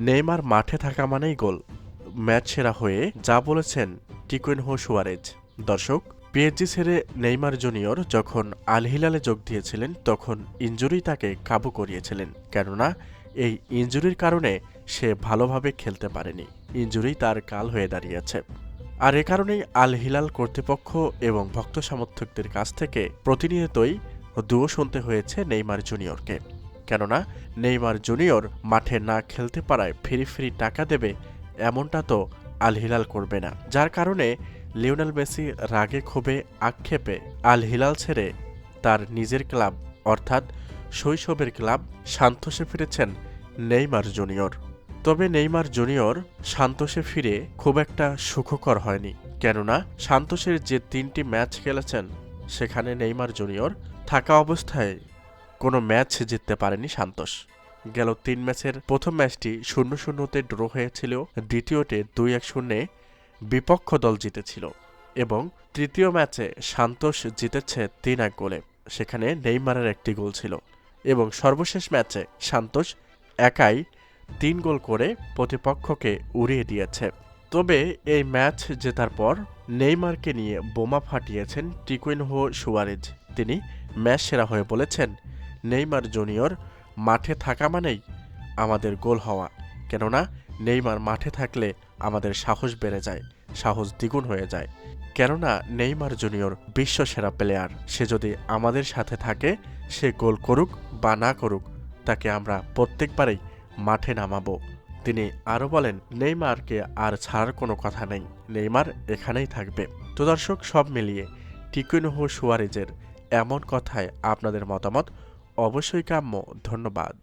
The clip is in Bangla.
নেইমার মাঠে থাকা মানেই গোল, ম্যাচ সেরা হয়ে যা বলেছেন টিকুইনহো সুয়ারেজ। দর্শক, পিএসজি ছেড়ে নেইমার জুনিয়র যখন আল হিলালে যোগ দিয়েছিলেন তখন ইনজুরি তাকে কাবু করিয়েছিলেন, কেননা এই ইনজুরির কারণে সে ভালোভাবে খেলতে পারেনি। ইনজুরি তার কাল হয়ে দাঁড়িয়েছে। আর এ কারণেই আল হিলাল কর্তৃপক্ষ এবং ভক্ত সমর্থকদের কাছ থেকে প্রতিনিয়তই দুয়ো শুনতে হয়েছে নেইমার জুনিয়রকে, কেননা নেইমার জুনিয়র মাঠে না খেলতে পারায় ফ্রি টাকা দেবে এমনটা তো আল হিলাল করবে না। যার কারণে লিওনেল মেসি রাগে ক্ষোভে আক্ষেপে আল হিলাল ছেড়ে তার নিজের ক্লাব অর্থাৎ শৈশবের ক্লাব সান্তোসে ফিরেছেন নেইমার জুনিয়র। তবে নেইমার জুনিয়র সান্তোসে ফিরে খুব একটা সুখকর হয়নি, কেননা সান্তোসের যে ৩টি ম্যাচ খেলেছেন সেখানে নেইমার জুনিয়র থাকা অবস্থায় কোনো ম্যাচ জিততে পারেনি সান্তোস। গেল ৩ ম্যাচের প্রথম ম্যাচটি ০-০তে ড্র হয়েছিল, দ্বিতীয়তে ২-১ বিপক্ষ দল জিতেছিল এবং তৃতীয় ম্যাচে সান্তোস জিতেছে ৩-১ গোলে, সেখানে নেইমারের একটি গোল ছিল এবং সর্বশেষ ম্যাচে সান্তোস একাই ৩ গোল করে প্রতিপক্ষকে উড়িয়ে দিয়েছে। তবে এই ম্যাচ জেতার পর নেইমারকে নিয়ে বোমা ফাটিয়েছেন টিকুইনহো সুয়ারেজ। তিনি ম্যাচ সেরা হয়ে বলেছেন, নেইমার জুনিয়র মাঠে থাকা মানেই আমাদের গোল হওয়া, কেননা নেইমার মাঠে থাকলে আমাদের সাহস বেড়ে যায়, সাহস দ্বিগুণ হয়ে যায়, কেননা নেইমার জুনিয়র বিশ্বসেরা প্লেয়ার। সে যদি আমাদের সাথে থাকে, সে গোল করুক বা না করুক, তাকে আমরা প্রত্যেকবারেই মাঠে নামাবো। তিনি আরও বলেন, নেইমারকে আর ছাড়ার কোনো কথা নেই, নেইমার এখানেই থাকবে। তো দর্শক, সব মিলিয়ে টিকুইনহো সুয়ারেজের এমন কথায় আপনাদের মতামত অবশ্যই কাম্য। ধন্যবাদ।